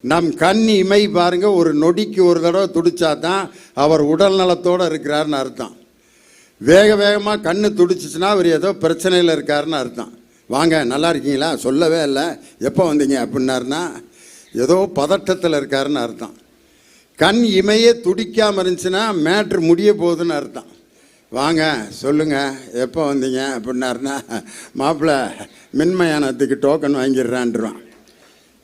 நம் கண் இமை பாருங்க, ஒரு நொடிக்கு ஒரு தடவை துடிச்சா தான் அவர் உடல் நலத்தோடு இருக்கிறாருன்னு அர்த்தம். வேக வேகமாக கண்ணு துடிச்சிச்சுன்னா அவர் ஏதோ பிரச்சனையில் இருக்காருன்னு அர்த்தம். வாங்க நல்லா இருக்கீங்களா, சொல்லவே இல்லை, எப்போ வந்தீங்க அப்படின்னாருன்னா ஏதோ பதட்டத்தில் இருக்காருன்னு அர்த்தம். கண் இமையே துடிக்காமல் இருந்துச்சுன்னா மேட்ரு முடிய போகுதுன்னு அர்த்தம். வாங்க சொல்லுங்கள் எப்போ வந்தீங்க அப்படின்னாருன்னா மாப்பிள்ளை மின்மயானத்துக்கு டோக்கன் வாங்கிடுறான்றான்.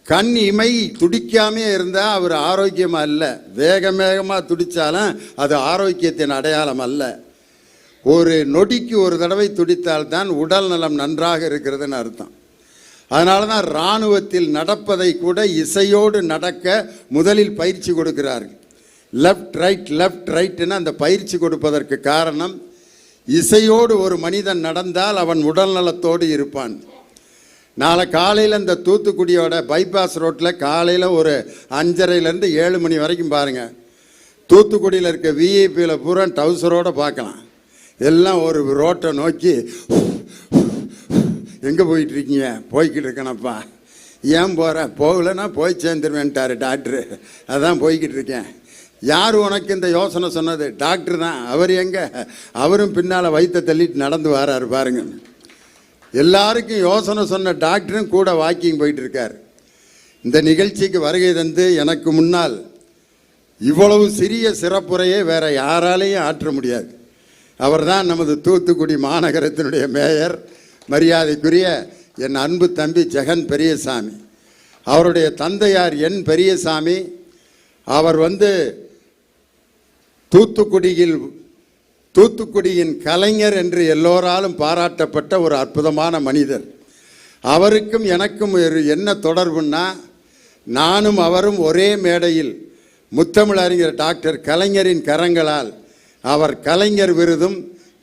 கண் இமை துடிக்காமே இருந்தால் அவர் ஆரோக்கியமாக இல்லை. வேக வேகமாக துடித்தாலும் அது ஆரோக்கியத்தின் அடையாளம் அல்ல. ஒரு நொடிக்கு ஒரு தடவை துடித்தால்தான் உடல் நலம் நன்றாக இருக்கிறதுன்னு அர்த்தம். அதனால தான் இராணுவத்தில் நடப்பதை கூட இசையோடு நடக்க முதலில் பயிற்சி கொடுக்கிறார்கள். லெஃப்ட் ரைட்டுன்னு அந்த பயிற்சி கொடுப்பதற்கு காரணம், இசையோடு ஒரு மனிதன் நடந்தால் அவன் உடல் நலத்தோடு இருப்பான். நாளை காலையில் இந்த தூத்துக்குடியோட பைபாஸ் ரோட்டில் காலையில் ஒரு 5:30 to 7 மணி வரைக்கும் பாருங்கள், தூத்துக்குடியில் இருக்க விஐபியில் பூரா டவுசரோடு பார்க்கலாம். எல்லாம் ஒரு ரோட்டை நோக்கி எங்கே போயிட்டுருக்கீங்க, போய்கிட்டு இருக்கேனப்பா. ஏன் போகிற, போகலைன்னா போய் சேர்ந்துருவேன்ட்டார் டாக்டரு, அதான் போய்கிட்டு இருக்கேன். யார் உனக்கு இந்த யோசனை சொன்னது? டாக்டர் தான். அவர் எங்கே, அவரும் பின்னால் வயிற்ற தள்ளிட்டு நடந்து வராரு பாருங்க. எல்லாருக்கும் யோசனை சொன்ன டாக்டரும் கூட வாக்கிங் போயிட்டு இருக்கார். இந்த நிகழ்ச்சிக்கு வருகை தந்து எனக்கு முன்னால் இவ்வளவு சிறிய சிறப்புரையே வேற யாராலையும் ஆற்ற முடியாது. அவர் தான் நமது தூத்துக்குடி மாநகரத்தினுடைய மேயர், மரியாதைக்குரிய என் அன்பு தம்பி ஜெகன் பெரியசாமி. அவருடைய தந்தையார் என் பெரியசாமி. அவர் தூத்துக்குடியின் கலைஞர் என்று எல்லோராலும் பாராட்டப்பட்ட ஒரு அற்புதமான மனிதர். அவருக்கும் எனக்கும் என்ன தொடர்புன்னா, நானும் அவரும் ஒரே மேடையில் முத்தமிழறிஞர் டாக்டர் கலைஞரின் கரங்களால் அவர் கலைஞர் விருதும்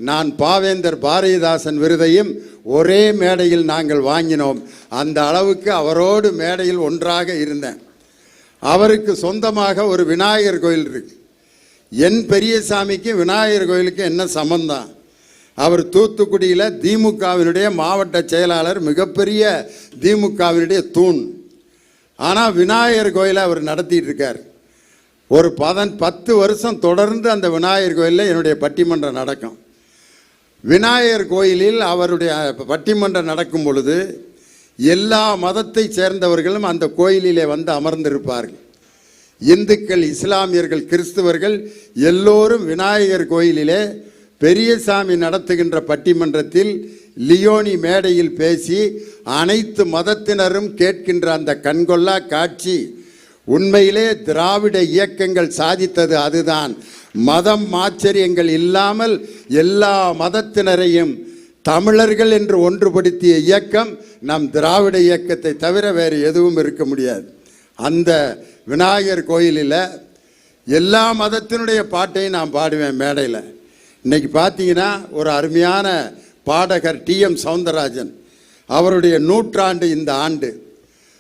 நான் பாவேந்தர் பாரதிதாசன் விருதையும் ஒரே மேடையில் நாங்கள் வாங்கினோம். அந்த அளவுக்கு அவரோடு மேடையில் ஒன்றாக இருந்தேன். அவருக்கு சொந்தமாக ஒரு விநாயகர் கோயில் இருக்கு. என் பெரியசாமிக்கு விநாயகர் கோயிலுக்கு என்ன சம்பந்தம்? அவர் தூத்துக்குடியில் திமுகவினுடைய மாவட்ட செயலாளர், மிகப்பெரிய திமுகவினுடைய தூண். ஆனால் விநாயகர் கோயிலை அவர் நடத்திட்டு இருக்கார். ஒரு 10 வருஷம் தொடர்ந்து அந்த விநாயகர் கோயிலில் என்னுடைய பட்டிமன்றம் நடக்கும். விநாயகர் கோயிலில் அவருடைய பட்டிமன்றம் நடக்கும் பொழுது எல்லா மதத்தை சேர்ந்தவர்களும் அந்த கோயிலிலே அமர்ந்திருப்பார்கள். இந்துக்கள், இஸ்லாமியர்கள், கிறிஸ்தவர்கள் எல்லோரும் விநாயகர் கோயிலிலே பெரியசாமி நடத்துகின்ற பட்டிமன்றத்தில் லியோனி மேடையில் பேசி அனைத்து மதத்தினரும் கேட்கின்ற அந்த கண்கொள்ளா காட்சி உண்மையிலே திராவிட இயக்கங்கள் சாதித்தது அதுதான். மதம் ஆச்சரியங்கள் இல்லாமல் எல்லா மதத்தினரையும் தமிழர்கள் என்று ஒன்றுபடுத்திய இயக்கம் நம் திராவிட இயக்கத்தை தவிர வேறு எதுவும் இருக்க முடியாது. அந்த விநாயகர் கோயிலில் எல்லா மதத்தினுடைய பாட்டையும் நான் பாடுவேன் மேடையில். இன்னைக்கு பார்த்தீங்கன்னா ஒரு அருமையான பாடகர் TM சௌந்தரராஜன், அவருடைய 100 ஆண்டு இந்த ஆண்டு.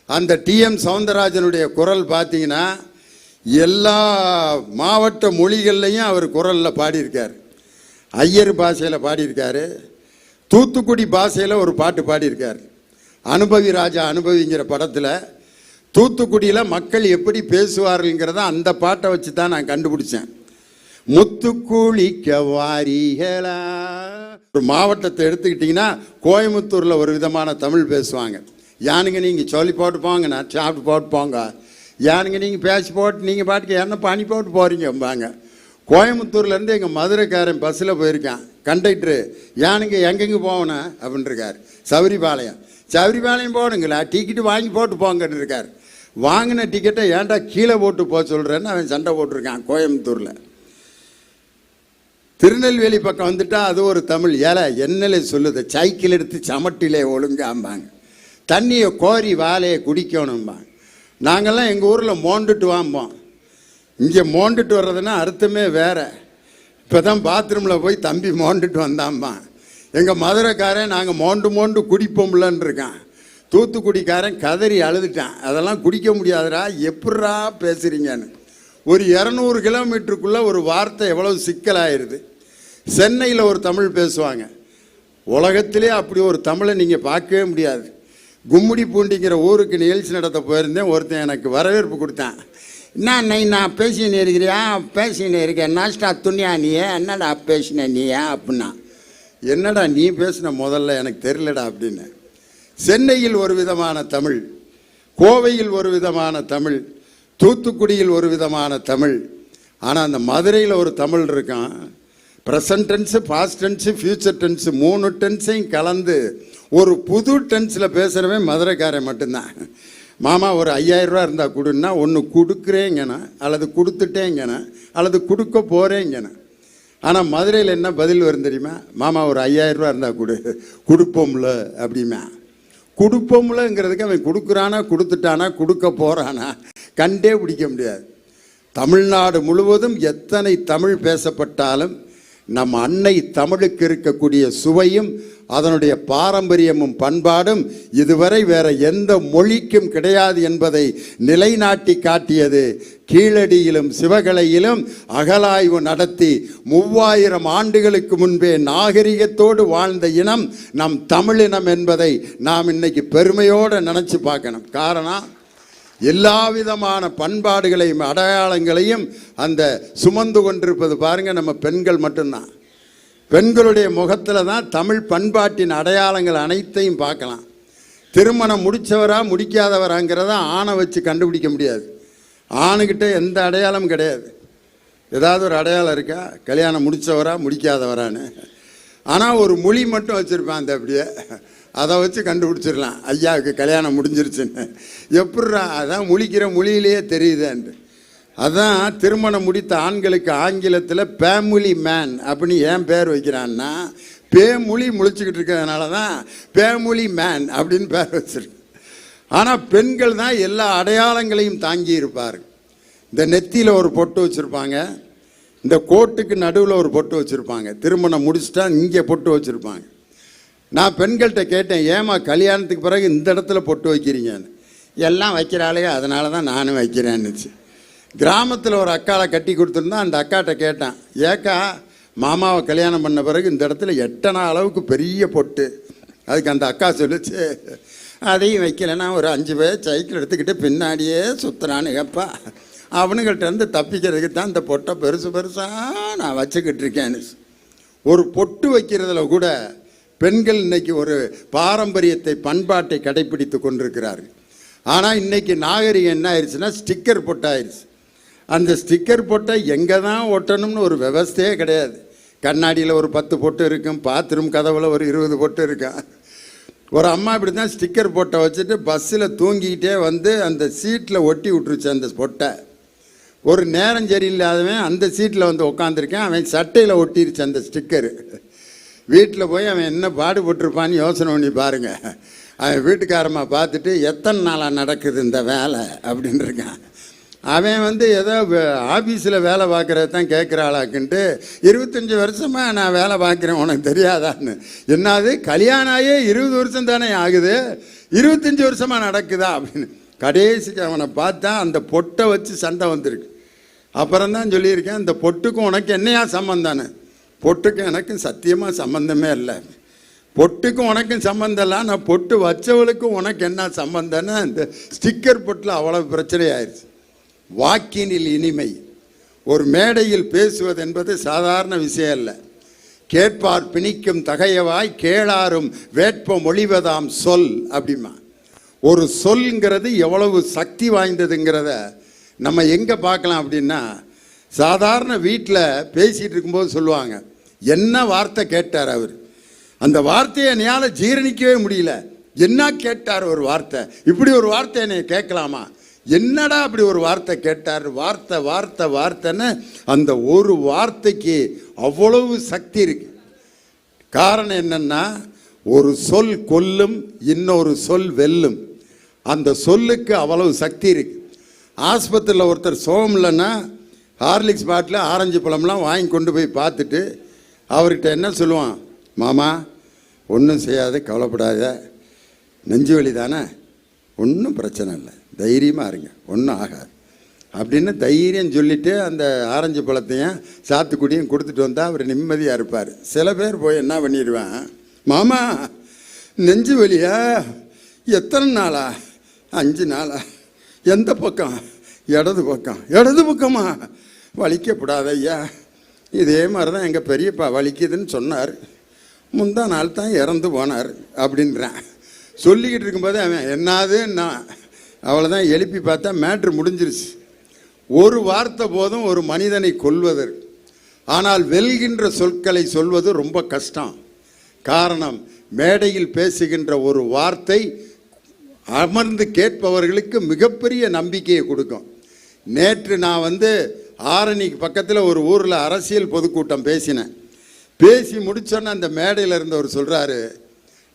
அந்த TM சௌந்தரராஜனுடைய குரல் பார்த்தீங்கன்னா எல்லா மாவட்ட மொழிகள்லையும் அவர் குரலில் பாடியிருக்கார். ஐயர் பாஷையில் பாடியிருக்காரு, தூத்துக்குடி பாஷையில் ஒரு பாட்டு பாடியிருக்கார். அனுபவி ராஜா அனுபவிங்கிற படத்தில் தூத்துக்குடியில் மக்கள் எப்படி பேசுவார்கள்ங்கிறத அந்த பாட்டை வச்சு தான் நான் கண்டுபிடிச்சேன். முத்துக்குளிக்க வாரிகளா. ஒரு மாவட்டத்தை எடுத்துக்கிட்டிங்கன்னா கோயம்புத்தூரில் ஒரு விதமான தமிழ் பேசுவாங்க. யானுங்க நீங்கள் சொல்லி போட்டு போங்க, நான் சாப்பிட்டு போட்டு போங்க. யானுங்க நீங்கள் பேசி போட்டு நீங்கள் பாட்டுக்கு என்ன பண்ணி போட்டு போகிறீங்கம்பாங்க. கோயம்புத்தூர்லேருந்து எங்கள் மதுரைக்காரன் பஸ்ஸில் போயிருக்கான். கண்டக்டரு யானுங்க எங்கெங்கே போகணும் அப்படின்னு இருக்கார். சபரிபாளையம் போகணுங்களா, டிக்கெட்டு வாங்கி போட்டு போங்கன்னு இருக்கார். வாங்கின டிக்கெட்டை ஏன்டா கீழே போட்டு போக சொல்கிறேன்னு அவன் சண்டை போட்டிருக்கான் கோயம்புத்தூரில். திருநெல்வேலி பக்கம் வந்துட்டா அது ஒரு தமிழ். ஏழை என்னலே சொல்லுது, சைக்கிள் எடுத்து சமட்டிலே ஒழுங்காம்பாங்க. தண்ணியை கோரி வாழையை குடிக்கணும்பாங்க. நாங்கள்லாம் எங்கள் ஊரில் மோண்டுட்டு வாம்போம். இங்கே மோண்டுட்டு வர்றதுன்னா அர்த்தமே வேறு. இப்போ தான் பாத்ரூமில் போய் தம்பி மோண்டுட்டு வந்தாம்மா. எங்கள் மதுரைக்காரன் நாங்கள் மோண்டு குடிப்போம்லன்னு இருக்கான். தூத்துக்குடிக்காரன் கதறி அழுதுட்டான், அதெல்லாம் குடிக்க முடியாதுடா, எப்படா பேசுகிறீங்கன்னு. ஒரு 200 கிலோமீட்டருக்குள்ளே ஒரு வார்த்தை எவ்வளவு சிக்கலாயிருது. சென்னையில் ஒரு தமிழ் பேசுவாங்க, உலகத்திலே அப்படி ஒரு தமிழை நீங்கள் பார்க்கவே முடியாது. கும்முடி பூண்டிங்கிற ஊருக்கு நிகழ்ச்சி நடத்த போயிருந்தேன். ஒருத்தன் எனக்கு வரவேற்பு கொடுத்தான். என்ன நான் பேசின்னு இருக்கிறியா? பேசின்னு இருக்கேன். நாஷ்டா துணியா நீயே? என்னடா பேசின நீயா அப்படின்னா, என்னடா நீ பேசின முதல்ல எனக்கு தெரியலடா அப்படின்னு. சென்னையில் ஒரு விதமான தமிழ், கோவையில் ஒரு விதமான தமிழ், தூத்துக்குடியில் ஒரு விதமான தமிழ். ஆனால் அந்த மதுரையில் ஒரு தமிழ் இருக்கான். Present tense, past tense, future tense 3 டென்ஸையும் கலந்து ஒரு புது டென்ஸில் பேசுகிறவன் மதுரைக்காரன் மட்டும்தான். மாமா ஒரு 5000 ரூபா இருந்தால் கொடுன்னா, ஒன்று கொடுக்குறேங்கண்ணா, அல்லது கொடுத்துட்டேங்கண்ணா, அல்லது கொடுக்க போகிறேங்கண்ணா. ஆனால் மதுரையில் என்ன பதில் வரும் தெரியுமா? மாமா ஒரு 5000 ரூபா இருந்தால் கொடுப்போம்ல அப்படிமா. கொடுப்போம்லங்கிறதுக்கு அவன் கொடுக்குறானா, கொடுத்துட்டானா, கொடுக்க போகிறானா கண்டே பிடிக்க முடியாது. தமிழ்நாடு முழுவதும் எத்தனை தமிழ் பேசப்பட்டாலும் நம் அன்னை தமிழுக்கு இருக்கக்கூடிய சுவையும் அதனுடைய பாரம்பரியமும் பண்பாடும் இதுவரை வேற எந்த மொழிக்கும் கிடையாது என்பதை நிலைநாட்டி காட்டியது. கீழடியிலும் சிவகலையிலும் அகலாய்வு நடத்தி 3000 ஆண்டுகளுக்கு முன்பே நாகரிகத்தோடு வாழ்ந்த இனம் நம் தமிழினம் என்பதை நாம் இன்னைக்கு பெருமையோடு நினைச்சு பார்க்கணும். காரணம், எல்லா விதமான பண்பாடுகளையும் அடையாளங்களையும் அந்த சுமந்து கொண்டிருப்பது பாருங்க நம்ம பெண்கள் மட்டும்தான். பெண்களுடைய முகத்தில் தான் தமிழ் பண்பாட்டின் அடையாளங்கள் அனைத்தையும் பார்க்கலாம். திருமணம் முடித்தவரா முடிக்காதவராங்கிறத ஆணை வச்சு கண்டுபிடிக்க முடியாது. ஆணுக்கிட்ட எந்த அடையாளமும் கிடையாது. ஏதாவது ஒரு அடையாளம் இருக்கா? கல்யாணம் முடித்தவரா முடிக்காதவரான்னு. ஆனால் ஒரு மொழி மட்டும் வச்சுருப்பான். அந்த அப்படியே அதை வச்சு கண்டுபிடிச்சிடலாம் ஐயாவுக்கு கல்யாணம் முடிஞ்சிருச்சுன்னு. எப்பட்றா? அதான் முழிக்கிற மொழியிலேயே தெரியுதுன்ட்டு. அதான் திருமணம் முடித்த ஆண்களுக்கு ஆங்கிலத்தில் ஃபேமிலி மேன் அப்படின்னு ஏன் பேர் வைக்கிறான்னா, பேமொழி முழிச்சுக்கிட்டு இருக்கிறதுனால தான் ஃபேமிலி மேன் அப்படின்னு பேர் வச்சிருக்கு. ஆனால் பெண்கள் தான் எல்லா அடையாளங்களையும் தாங்கி இருப்பார். இந்த நெத்தியில் ஒரு பொட்டு வச்சுருப்பாங்க, இந்த கோட்டுக்கு நடுவில் ஒரு பொட்டு வச்சுருப்பாங்க, திருமணம் முடிச்சுட்டா இங்கே பொட்டு வச்சுருப்பாங்க. நான் பெண்கள்கிட்ட கேட்டேன், ஏமா கல்யாணத்துக்கு பிறகு இந்த இடத்துல பொட்டு வைக்கிறீங்கன்னு. எல்லாம் வைக்கிறாளே அதனால தான் நானும் வைக்கிறேன்னுச்சு. கிராமத்தில் ஒரு அக்காவை கட்டி கொடுத்துருந்தா அந்த அக்காட்ட கேட்டான், ஏக்கா மாமாவை கல்யாணம் பண்ண பிறகு இந்த இடத்துல எட்டனா அளவுக்கு பெரிய பொட்டு. அதுக்கு அந்த அக்கா சொல்லிச்சு, அதையும் வைக்கலைன்னா ஒரு 5 பேர் சைக்கிள் எடுத்துக்கிட்டு பின்னாடியே சுற்றுறான்னு கேப்பா, அவனுங்கள்ட்ட இருந்து தப்பிக்கிறதுக்கு தான் இந்த பொட்டை பெருசாக நான் வச்சுக்கிட்டு இருக்கேன்னு. ஒரு பொட்டு வைக்கிறதுல கூட பெண்கள் இன்னைக்கு ஒரு பாரம்பரியத்தை பண்பாட்டை கடைப்பிடித்து கொண்டிருக்கிறார்கள். ஆனால் இன்னைக்கு நாகரிகம் என்ன ஆயிடுச்சுன்னா ஸ்டிக்கர் பொட்டாயிருச்சு. அந்த ஸ்டிக்கர் பொட்டை எங்கே தான் ஒட்டணும்னு ஒரு விவஸ்தையே கிடையாது. கண்ணாடியில் ஒரு 10 பொட்டு இருக்கும், பாத்ரூம் கதவுல ஒரு 20 பொட்டு இருக்கும். ஒரு அம்மா இப்படி தான் ஸ்டிக்கர் பொட்டை வச்சுட்டு பஸ்ஸில் தூங்கிக்கிட்டே வந்து அந்த சீட்டில் ஒட்டி விட்டுருச்சு அந்த பொட்டை. ஒரு நேரம் சரியில்லாதவன் அந்த சீட்டில் வந்து உட்காந்துருக்கேன், அவன் சட்டையில் ஒட்டிருச்சு அந்த ஸ்டிக்கரு. வீட்டில் போய் அவன் என்ன பாடுபட்டிருப்பான்னு யோசனை பண்ணி பாருங்கள். அவன் வீட்டுக்காரம்மா பார்த்துட்டு எத்தனை நாளாக நடக்குது இந்த வேலை அப்படின்னு இருக்கான். அவன் வந்து ஏதோ ஆஃபீஸில் வேலை பார்க்குறது தான் கேட்குறாளாக்குன்ட்டு 25 வருஷமாக நான் வேலை பார்க்குறேன் உனக்கு தெரியாதான்னு. என்னது கல்யாணம் ஆகியே 20 வருஷம் தானே ஆகுது, 25 வருஷமாக நடக்குதா அப்படின்னு. கடைசிக்கு அவனை பார்த்தா அந்த பொட்டை வச்சு சண்டை வந்திருக்கு. அப்புறம் தான் சொல்லியிருக்கேன், அந்த பொட்டுக்கும் உனக்கு என்னையா சம்மந்தானே. பொட்டுக்கும் எனக்கும் சத்தியமாக சம்மந்தமே இல்லை. பொட்டுக்கும் உனக்கும் சம்மந்தம் இல்லை, நான் பொட்டு வச்சவளுக்கும் உனக்கு என்ன சம்மந்தம்னு அந்த ஸ்டிக்கர் பொட்டில் அவ்வளோ பிரச்சனை ஆயிடுச்சு. வாக்கினில் இனிமை, ஒரு மேடையில் பேசுவது என்பது சாதாரண விஷயம் இல்லை. கேட்பார் பிணிக்கும் தகையவாய் கேளாரும் வேட்ப மொழிவதாம் சொல் அப்படிமா. ஒரு சொல்ங்கிறது எவ்வளவு சக்தி வாய்ந்ததுங்கிறத நம்ம எங்கே பார்க்கலாம் அப்படின்னா, சாதாரண வீட்டில் பேசிகிட்டு இருக்கும்போது சொல்லுவாங்க, என்ன வார்த்தை கேட்டார் அவர், அந்த வார்த்தையை என்னால் ஜீரணிக்கவே முடியல, என்ன கேட்டார் ஒரு வார்த்தை, இப்படி ஒரு வார்த்தை என்னை கேட்கலாமா, என்னடா அப்படி ஒரு வார்த்தை கேட்டார், வார்த்தை வார்த்தை வார்த்தைன்னு அந்த ஒரு வார்த்தைக்கு அவ்வளவு சக்தி இருக்கு. காரணம் என்னன்னா, ஒரு சொல் கொல்லும், இன்னொரு சொல் வெல்லும். அந்த சொல்லுக்கு அவ்வளவு சக்தி இருக்கு. ஆஸ்பத்திரியில் ஒருத்தர் சோகம் இல்லைன்னா ஹார்லிக்ஸ் பாட்டில் ஆரஞ்சு பழம்லாம் வாங்கி கொண்டு போய் பார்த்துட்டு அவர்கிட்ட என்ன சொல்லுவான், மாமா ஒன்றும் செய்யாத, கவலைப்படாத, நெஞ்சு வலி தானே, ஒன்றும் பிரச்சனை இல்லை, தைரியமாக இருங்க, ஒன்றும் ஆகாது அப்படின்னு தைரியம் சொல்லிவிட்டு அந்த ஆரஞ்சு பழத்தையும் சாத்துக்குடியும் கொடுத்துட்டு வந்தால் அவர் நிம்மதியாக இருப்பார். சில பேர் போய் என்ன பண்ணிடுவேன், மாமா நெஞ்சு வலியா, எத்தனை நாளா? 5 நாளா? எந்த பக்கம்? இடது பக்கம். இடது பக்கமா? வலிக்கப்படாத ஐயா. இதே மாதிரி தான் எங்கள் பெரியப்பா வலிக்குதுன்னு சொன்னார். முந்தா நாள் தான் இறந்து போனார் அப்படின்றான். சொல்லிக்கிட்டு இருக்கும்போது அவன் என்னதுன்னா அவ்வளோதான். எழுப்பி பார்த்தா மேட்ரு முடிஞ்சிருச்சு. ஒரு வார்த்தை போதும் ஒரு மனிதனை கொல்வதற்கு. ஆனால் வெல்கின்ற சொற்களை சொல்வது ரொம்ப கஷ்டம். காரணம், மேடையில் பேசுகின்ற ஒரு வார்த்தை அமர்ந்து கேட்பவர்களுக்கு மிகப்பெரிய நம்பிக்கையை கொடுக்கும். நேற்று நான் ஆரணிக்கு பக்கத்தில் ஒரு ஊரில் அரசியல் பொதுக்கூட்டம் பேசினேன். பேசி முடிச்சோன்னே அந்த மேடையில் இருந்தவர் சொல்கிறாரு,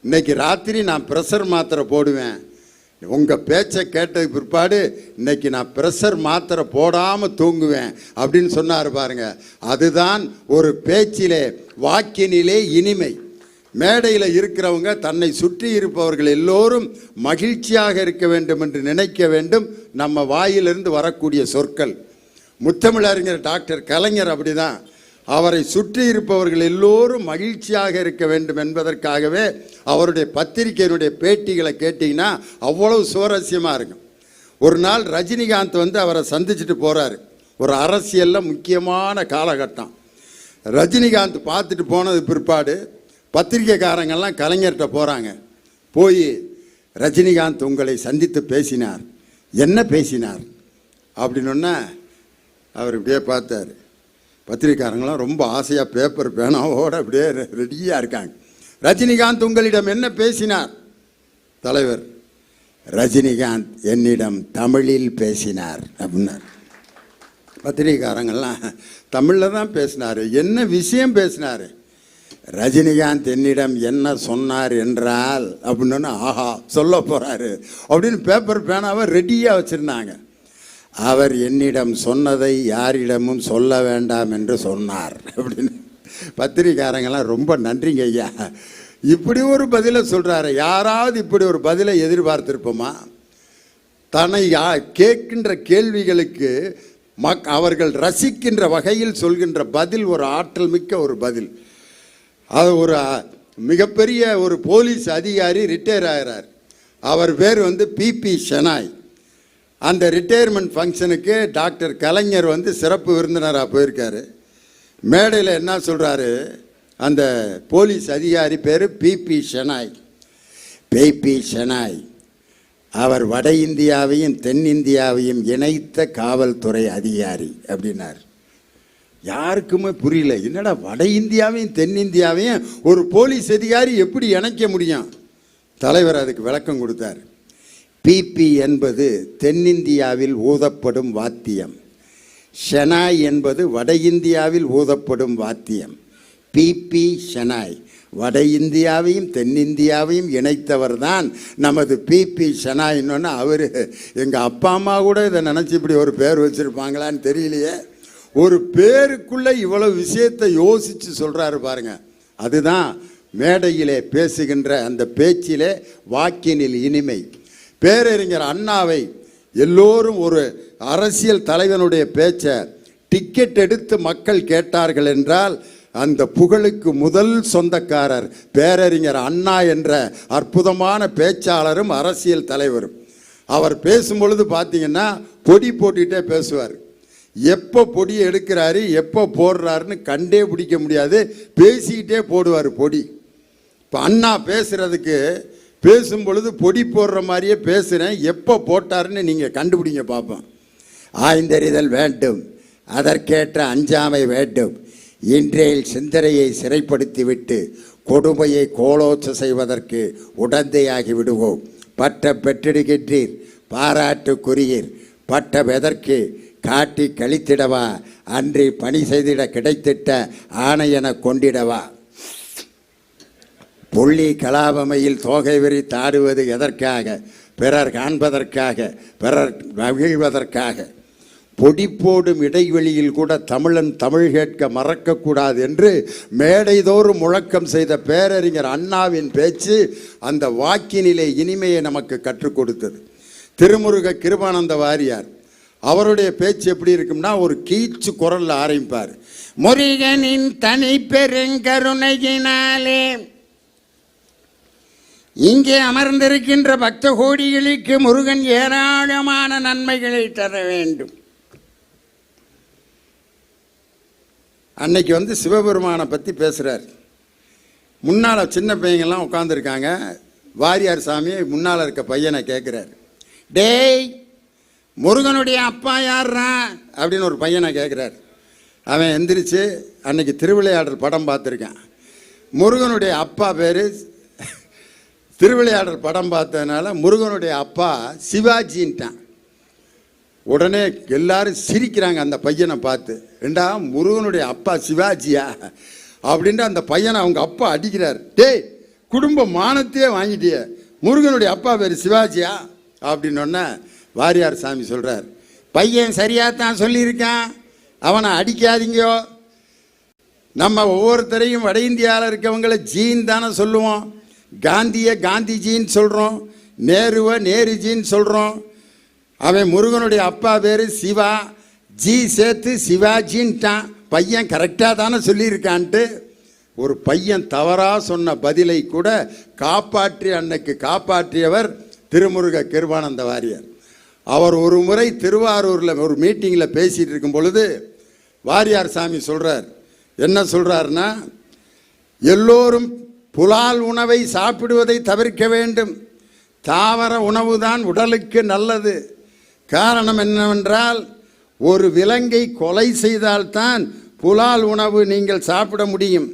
இன்னைக்கு ராத்திரி நான் ப்ரெஷர் மாத்திரை போடுவேன், உங்கள் பேச்சை கேட்டதுக்கு பிற்பாடு இன்னைக்கு நான் ப்ரெஷர் மாத்திரை போடாமல் தூங்குவேன் அப்படின்னு சொன்னார் பாருங்க. அதுதான் ஒரு பேச்சிலே வாக்கினிலே இனிமை. மேடையில் இருக்கிறவங்க தன்னை சுற்றி இருப்பவர்கள் எல்லோரும் மகிழ்ச்சியாக இருக்க வேண்டும் என்று நினைக்க வேண்டும். நம்ம வாயிலிருந்து வரக்கூடிய சொற்கள். முத்தமிழறிஞர் டாக்டர் கலைஞர் அப்படிதான். அவரை சுற்றி இருப்பவர்கள் எல்லோரும் மகிழ்ச்சியாக இருக்க வேண்டும் என்பதற்காகவே அவருடைய பத்திரிகையினுடைய பேட்டிகளை கேட்டிங்கன்னா அவ்வளவு சுவாரஸ்யமாக இருக்கும். ஒரு நாள் ரஜினிகாந்த் அவரை சந்திச்சுட்டு போகிறாரு. ஒரு அரசியலில் முக்கியமான காலகட்டம். ரஜினிகாந்த் பார்த்துட்டு போனது பிற்பாடு பத்திரிகைக்காரங்கள்லாம் கலைஞர்கிட்ட போகிறாங்க. போய் ரஜினிகாந்த் உங்களை சந்தித்து பேசினார், என்ன பேசினார் அப்படின்னா அவர் இப்படியே பார்த்தார். பத்திரிகைக்காரங்களாம் ரொம்ப ஆசையாக பேப்பர் பேனாவோடு அப்படியே ரெடியாக இருக்காங்க. ரஜினிகாந்த் உங்களிடம் என்ன பேசினார்? தலைவர், ரஜினிகாந்த் என்னிடம் தமிழில் பேசினார் அப்படின்னார். பத்திரிகைக்காரங்கள்லாம் தமிழில் தான் பேசினார், என்ன விஷயம் பேசினார்? ரஜினிகாந்த் என்னிடம் என்ன சொன்னார் என்றால் அப்படின்னு, ஆஹா சொல்ல போகிறாரு அப்படின்னு பேப்பர் பேனாவை ரெடியாக வச்சுருந்தாங்க. அவர் என்னிடம் சொன்னதை யாரிடமும் சொல்ல வேண்டாம் என்று சொன்னார் அப்படின்னு. பத்திரிக்காரங்கெல்லாம் ரொம்ப நன்றிங்க ஐயா, இப்படி ஒரு பதிலை சொல்கிறாரு. யாராவது இப்படி ஒரு பதிலை எதிர்பார்த்திருப்போமா? தன்னை கேட்கின்ற கேள்விகளுக்கு அவர்கள் ரசிக்கின்ற வகையில் சொல்கின்ற பதில் ஒரு ஆற்றல் மிக்க ஒரு பதில். அது ஒரு மிகப்பெரிய ஒரு போலீஸ் அதிகாரி ரிட்டையர் ஆகிறார். அவர் பேர் பிபி ஷெனாய். அந்த ரிட்டையர்மெண்ட் ஃபங்க்ஷனுக்கு டாக்டர் கலைஞர் சிறப்பு விருந்தினராக போயிருக்காரு. மேடையில் என்ன சொல்கிறாரு, அந்த போலீஸ் அதிகாரி பேர் பிபி ஷெனாய். பிபி ஷெனாய் அவர் வட இந்தியாவையும் தென்னிந்தியாவையும் இணைத்த காவல்துறை அதிகாரி அப்படின்னார். யாருக்குமே புரியல, என்னடா வட இந்தியாவையும் தென்னிந்தியாவையும் ஒரு போலீஸ் அதிகாரி எப்படி இணைக்க முடியும்? தலைவர் அதுக்கு விளக்கம் கொடுத்தார். பிபி என்பது தென்னிந்தியாவில் ஊதப்படும் வாத்தியம், ஷெனாய் என்பது வட இந்தியாவில் ஊதப்படும் வாத்தியம். பிபி ஷெனாய் வட இந்தியாவையும் தென்னிந்தியாவையும் இணைத்தவர் தான் நமது பிபி ஷெனாயின்னு. அவர் எங்கள் அப்பா அம்மா கூட இதை நினச்சி இப்படி ஒரு பேர் வச்சுருப்பாங்களான்னு தெரியலையே. ஒரு பேருக்குள்ளே இவ்வளவு விஷயத்தை யோசித்து சொல்கிறாரு பாருங்க. அதுதான் மேடையிலே பேசுகின்ற அந்த பேச்சிலே வாக்கினில் இனிமை. பேரறிஞர் அண்ணாவை எல்லோரும் ஒரு அரசியல் தலைவனுடைய பேச்சை டிக்கெட் எடுத்து மக்கள் கேட்டார்கள் என்றால் அந்த புகழுக்கு முதல் சொந்தக்காரர் பேரறிஞர் அண்ணா என்ற அற்புதமான பேச்சாளரும் அரசியல் தலைவரும். அவர் பேசும்பொழுது பார்த்தீங்கன்னா பொடி போட்டுக்கிட்டே பேசுவார். எப்போ பொடியை எடுக்கிறாரு எப்போ போடுறாருன்னு கண்டே பிடிக்க முடியாது, பேசிக்கிட்டே போடுவார் பொடி. இப்போ அண்ணா பேசுகிறதுக்கு பேசும் பொழுது பொடி போடுற மாதிரியே பேசுகிறேன், எப்போ போட்டாருன்னு நீங்கள் கண்டுபிடிங்க பார்ப்போம். ஆய்ந்தறிதல் வேண்டும், அதற்கேற்ற அஞ்சாமை வேண்டும். இன்றைய சிந்தனையை சிறைப்படுத்திவிட்டு கொடுமையை கோலோச்ச செய்வதற்கு உடந்தையாகி விடுவோம். பட்டம் பெற்றெடுக்கின்றீர், பாராட்டுக்குரியீர். பட்டம் எதற்கு? காட்டி கழித்திடவா, அன்றி பணி செய்திட கிடைத்திட்ட ஆணையென கொண்டிடவா? புள்ளி கலாபமையில் தோகை விரித்து ஆடுவது எதற்காக? பிறர் காண்பதற்காக, பிறர் மகிழ்வதற்காக. பொடி போடும் இடைவெளியில் கூட தமிழன் தமிழ் கேட்க மறக்கக்கூடாது என்று மேடைதோறும் முழக்கம் செய்த பேரறிஞர் அண்ணாவின் பேச்சு அந்த வாக்கினிலே இனிமையை நமக்கு கற்றுக் கொடுத்தது. திருமுருக கிருபானந்த வாரியார் அவருடைய பேச்சு எப்படி இருக்கும்னா ஒரு கீச்சு குரல்ல ஆரம்பிப்பார். முருகனின் தனி பெருங்கருணையினாலே இங்கே அமர்ந்திருக்கின்ற பக்த கோடிகளுக்கு முருகன் ஏராளமான நன்மைகளை தர வேண்டும். அன்னைக்கு சிவபெருமானை பற்றி பேசுகிறார். முன்னால் சின்ன பையங்கள்லாம் உட்காந்துருக்காங்க. வாரியார் சாமி முன்னால் இருக்க பையனை கேட்குறார், டேய் முருகனுடைய அப்பா யார்ரா அப்படின்னு ஒரு பையனை கேட்குறார். அவன் எந்திரிச்சு அன்னைக்கு திருவிளையாடல் படம் பார்த்துருக்கான். முருகனுடைய அப்பா பேர், திருவிளையாடல் படம் பார்த்ததுனால முருகனுடைய அப்பா சிவாஜின்ட்டான். உடனே எல்லாரும் சிரிக்கிறாங்க அந்த பையனை பார்த்து. ஏண்டா முருகனுடைய அப்பா சிவாஜியா அப்படின்ட்டு அந்த பையனை அவங்க அப்பா அடிக்கிறார். டேய் குடும்ப மானத்தையே வாங்கிட்டிய, முருகனுடைய அப்பா பேர் சிவாஜியா அப்படின்னொன்னே வாரியார் சாமி சொல்கிறார், பையன் சரியாகத்தான் சொல்லியிருக்கான், அவனை அடிக்காதீங்கோ. நம்ம ஒவ்வொருத்தரையும் வட இந்தியாவில் இருக்கவங்களை ஜீன் தானே சொல்லுவோம். காந்தியை காந்திஜின்னு சொல்கிறோம், நேருவை நேருஜின்னு சொல்கிறோம். அவன் முருகனுடைய அப்பா பேர் சிவா, ஜி சேர்த்து சிவாஜின்ட்டான். பையன் கரெக்டாக தானே சொல்லியிருக்கான்ட்டு ஒரு பையன் தவறாக சொன்ன பதிலை கூட அன்னைக்கு காப்பாற்றியவர் திருமுருக கிருபானந்த வாரியார். அவர் ஒரு முறை திருவாரூரில் ஒரு மீட்டிங்கில் பேசிகிட்டு இருக்கும் பொழுது வாரியார் சாமி சொல்கிறார், என்ன சொல்கிறாருன்னா, எல்லோரும் புலால் உணவை சாப்பிடுவதை தவிர்க்க வேண்டும். தாவர உணவு தான் உடலுக்கு நல்லது. காரணம் என்னவென்றால், ஒரு விலங்கை கொலை செய்தால்தான் புலால் உணவு நீங்கள் சாப்பிட முடியும்.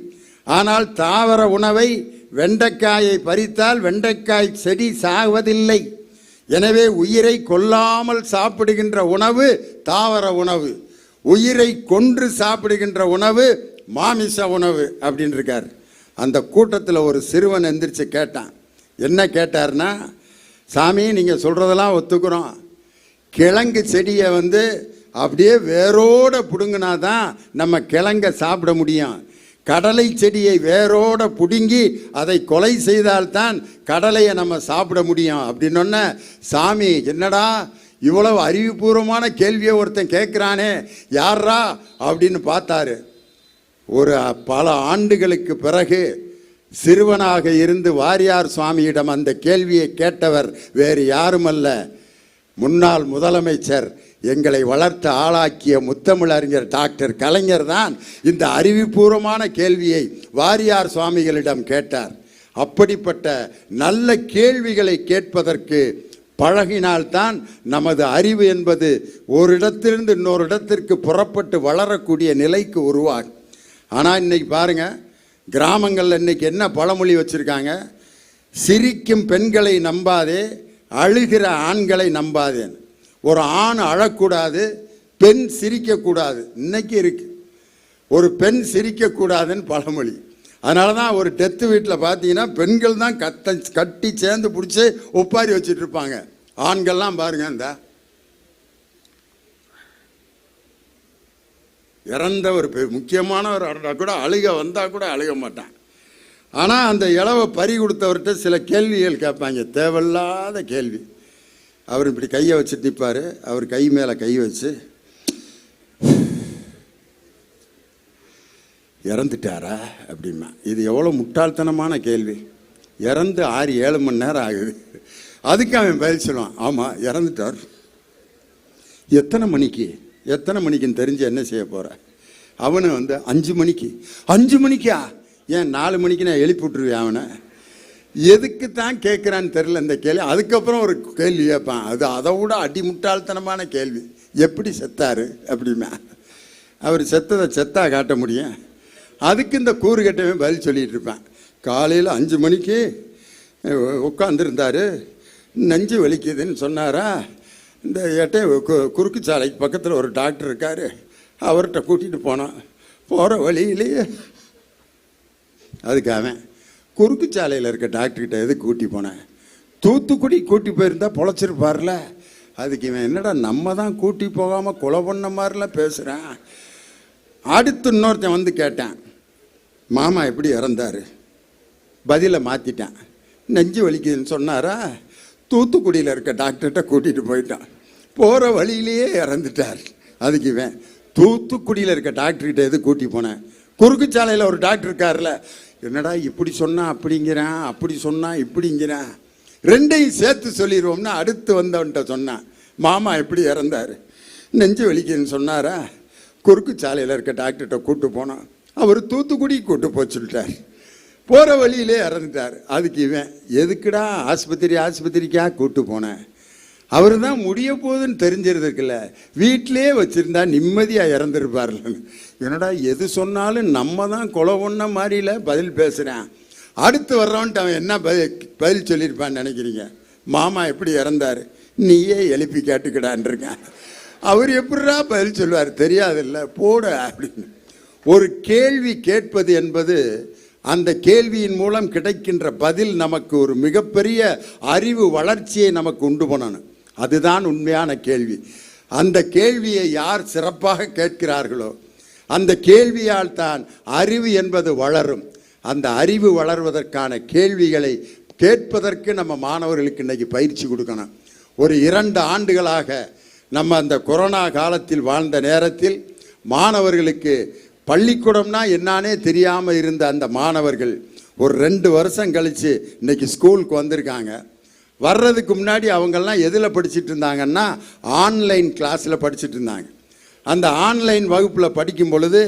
ஆனால் தாவர உணவை, வெண்டைக்காயை பறித்தால் வெண்டைக்காய் செடி சாவதில்லை. எனவே உயிரை கொல்லாமல் சாப்பிடுகின்ற உணவு தாவர உணவு, உயிரை கொன்று சாப்பிடுகின்ற உணவு மாமிச உணவு அப்படின்னு இருக்கார். அந்த கூட்டத்தில் ஒரு சிறுவன் எந்திரிச்சு கேட்டான். என்ன கேட்டார்னா, சாமி நீங்கள் சொல்கிறதெல்லாம் ஒத்துக்கிறோம், கிழங்கு செடியை அப்படியே வேரோட பிடுங்கினா தான் நம்ம கிழங்கை சாப்பிட முடியும். கடலை செடியை வேரோட பிடுங்கி அதை கொலை செய்தால்தான் கடலையை நம்ம சாப்பிட முடியும் அப்படின்னொன்ன, சாமி என்னடா இவ்வளவு அறிவுபூர்வமான கேள்வியை ஒருத்தன் கேட்குறானே, யாரா அப்படின்னு பார்த்தாரு. ஒரு பல ஆண்டுகளுக்கு பிறகு சிறுவனாக இருந்து வாரியார் சுவாமியிடம் அந்த கேள்வியை கேட்டவர் வேறு யாருமல்ல, முன்னாள் முதலமைச்சர், எங்களை வளர்த்து ஆளாக்கிய முத்தமிழறிஞர் டாக்டர் கலைஞர் தான் இந்த அறிவுபூர்வமான கேள்வியை வாரியார் சுவாமிகளிடம் கேட்டார். அப்படிப்பட்ட நல்ல கேள்விகளை கேட்பதற்கு பழகினால்தான் நமது அறிவு என்பது ஒரு இடத்திலிருந்து இன்னொரு இடத்திற்கு புறப்பட்டு வளரக்கூடிய நிலைக்கு உருவாகும். ஆனால் இன்னைக்கு பாருங்க, கிராமங்களில் இன்னைக்கு என்ன பழமொழி வச்சுருக்காங்க, சிரிக்கும் பெண்களை நம்பாதே, அழுகிற ஆண்களை நம்பாதேன். ஒரு ஆண் அழக்கூடாது, பெண் சிரிக்கக்கூடாது. இன்னைக்கு இருக்கு, ஒரு பெண் சிரிக்கக்கூடாதுன்னு பழமொழி. அதனால தான் ஒரு டெத்து வீட்டில் பார்த்தீங்கன்னா பெண்கள் தான் கட்டி சேர்ந்து பிடிச்சி ஒப்பாரி வச்சுட்டு இருப்பாங்க. ஆண்கள்லாம் பாருங்க, இந்த இறந்த ஒரு முக்கியமானவர் கூட அழுக வந்தால் கூட அழுக மாட்டான். ஆனால் அந்த இளவை பறி கொடுத்தவர்கிட்ட சில கேள்விகள் கேட்பாங்க, தேவையில்லாத கேள்வி. அவர் இப்படி கையை வச்சுட்டு நிற்பார், அவர் கை மேலே கை வச்சு, இறந்துட்டாரா அப்படிமா. இது எவ்வளோ முட்டாள்தனமான கேள்வி. இறந்து 6-7 மணி நேரம் ஆகுது. அதுக்கு அவன் பதில் சொல்லுவான், ஆமாம் இறந்துட்டார். எத்தனை மணிக்குன்னு தெரிஞ்சு என்ன செய்ய போகிற? அவனு 5 மணிக்கு. 5 மணிக்கா? ஏன் 4 மணிக்கு நான் எழுப்பி விட்டுருவேன் அவனை. எதுக்கு தான் கேட்குறான்னு தெரியல இந்த கேள்வி. அதுக்கப்புறம் ஒரு கேள்வி கேட்பான், அது அதை விட அடிமுட்டாள்தனமான கேள்வி, எப்படி செத்தாரு அப்படிமா. அவர் செத்தா காட்ட முடியும். அதுக்கு இந்த கூறு கட்டவன் பதில் சொல்லிகிட்டு இருப்பான். காலையில் 5 மணிக்கு உட்காந்துருந்தார், நெஞ்சு வலிக்குதுன்னு சொன்னாரா, இந்த குறுக்கு சாலைக்கு பக்கத்தில் ஒரு டாக்டர் இருக்கார், அவர்கிட்ட கூட்டிகிட்டு போனான். போகிற வழியிலேயே அதுக்கு அவன், குறுக்கு சாலையில் இருக்க டாக்டர்கிட்ட எதுக்கு கூட்டி போனேன், தூத்துக்குடி கூட்டி போயிருந்தா பொழைச்சிருப்பார்ல. அதுக்கு இவன், என்னடா நம்ம தான் கூட்டி போகாமல் கொலை பண்ண மாதிரிலாம் பேசுகிறான். அடுத்து இன்னொருத்தன் கேட்டான், மாமா எப்படி இறந்தார்? பதிலை மாற்றிட்டான். நெஞ்சு வலிக்குதுன்னு சொன்னாரா, தூத்துக்குடியில் இருக்க டாக்டர்கிட்ட கூட்டிகிட்டு போயிட்டான், போகிற வழியிலேயே இறந்துட்டார். அதுக்கு இவன், தூத்துக்குடியில் இருக்க டாக்டர்கிட்ட எது கூட்டி போனேன், குறுக்கு சாலையில் ஒரு டாக்டர் இருக்கார்ல, என்னடா இப்படி சொன்னா அப்படிங்கிறான், அப்படி சொன்னா இப்படிங்கிறான், ரெண்டையும் சேர்த்து சொல்லிடுவோம்னா அடுத்து வந்தவன்கிட்ட சொன்னான், மாமா எப்படி இறந்தார், நெஞ்சு வலிக்குதுன்னு சொன்னாரா, குறுக்கு சாலையில் இருக்க டாக்டர்கிட்ட கூப்பிட்டு போனோம், அவர் தூத்துக்குடி கூப்பிட்டு போய் சொல்லிட்டார், போகிற வழியிலே இறந்துட்டார். அதுக்கு இவன் எதுக்குடா ஆஸ்பத்திரிக்கா கூப்பிட்டு போனேன், அவர் தான் முடிய போகுதுன்னு தெரிஞ்சிருக்குல்ல, வீட்டிலே வச்சுருந்தா நிம்மதியாக இறந்துருப்பார்லன்னு. என்னடா எது சொன்னாலும் நம்ம தான் கொலை ஒன்ன மாதிரில பதில் பேசுகிறேன். அடுத்து வர்றவன்ட்டு அவன் என்ன பதில் சொல்லியிருப்பான்னு நினைக்கிறீங்க? மாமா எப்படி இறந்தார், நீயே எழுப்பி கேட்டுக்கிடான்ருக்கேன். அவர் எப்படிரா பதில் சொல்லுவார், தெரியாதில்ல போட அப்படின்னு. ஒரு கேள்வி கேட்பது என்பது அந்த கேள்வியின் மூலம் கிடைக்கின்ற பதில் நமக்கு ஒரு மிகப்பெரிய அறிவு வளர்ச்சியை நமக்கு உண்டு பண்ணணும். அதுதான் உண்மையான கேள்வி. அந்த கேள்வியை யார் சிறப்பாக கேட்கிறார்களோ அந்த கேள்வியால் தான் அறிவு என்பது வளரும். அந்த அறிவு வளர்வதற்கான கேள்விகளை கேட்பதற்கு நம்ம மாணவர்களுக்கு இன்றைக்கி பயிற்சி கொடுக்கணும். ஒரு 2 ஆண்டுகளாக நம்ம அந்த கொரோனா காலத்தில் வாழ்ந்த நேரத்தில் மாணவர்களுக்கு பள்ளிக்கூடம்னா என்னானே தெரியாமல் இருந்த அந்த மாணவர்கள் ஒரு 2 வருஷம் கழித்து இன்றைக்கி ஸ்கூலுக்கு வந்திருக்காங்க. வர்றதுக்கு முன்னாடி அவங்கெல்லாம் எதில் படிச்சுட்டு இருந்தாங்கன்னா ஆன்லைன் கிளாஸில் படிச்சுட்டு இருந்தாங்க. அந்த ஆன்லைன் வகுப்பில் படிக்கும் பொழுது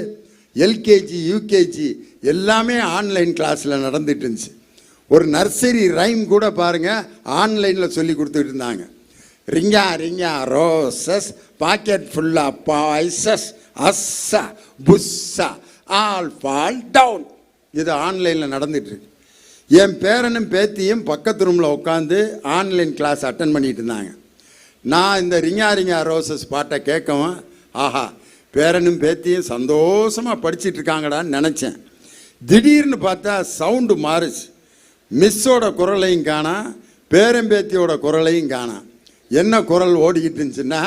எல்கேஜி யூகேஜி எல்லாமே ஆன்லைன் கிளாஸில் நடந்துட்டு இருந்துச்சு. ஒரு நர்சரி ரைம் கூட பாருங்கள் ஆன்லைனில் சொல்லி கொடுத்துட்டு இருந்தாங்க. ரிங்கா ரிங்கா ரோசஸ் பாக்கெட் ஃபுல்லாக பாய்சஸ் அஸ்ஸா புஸ்ஸா ஆல் ஃபால் டவுன். இது ஆன்லைனில் நடந்துட்டுருக்கு. என் பேரனும் பேத்தியும் பக்கத்து ரூமில் உட்காந்து ஆன்லைன் கிளாஸ் அட்டன் பண்ணிட்டு இருந்தாங்க. நான் இந்த ரிங்கா ரிங்கா ரோசஸ் பாட்டை கேட்கவும், ஆஹா பேரனும் பேத்தியும் சந்தோஷமாக படிச்சுட்டு இருக்காங்கடான்னு நினச்சேன். திடீர்னு பார்த்தா சவுண்டு மாறுச்சு. மிஸ்ஸோட குரலையும் காணா, பேரம்பேத்தியோட குரலையும் காணா. என்ன குரல் ஓடிக்கிட்டு இருந்துச்சுன்னா,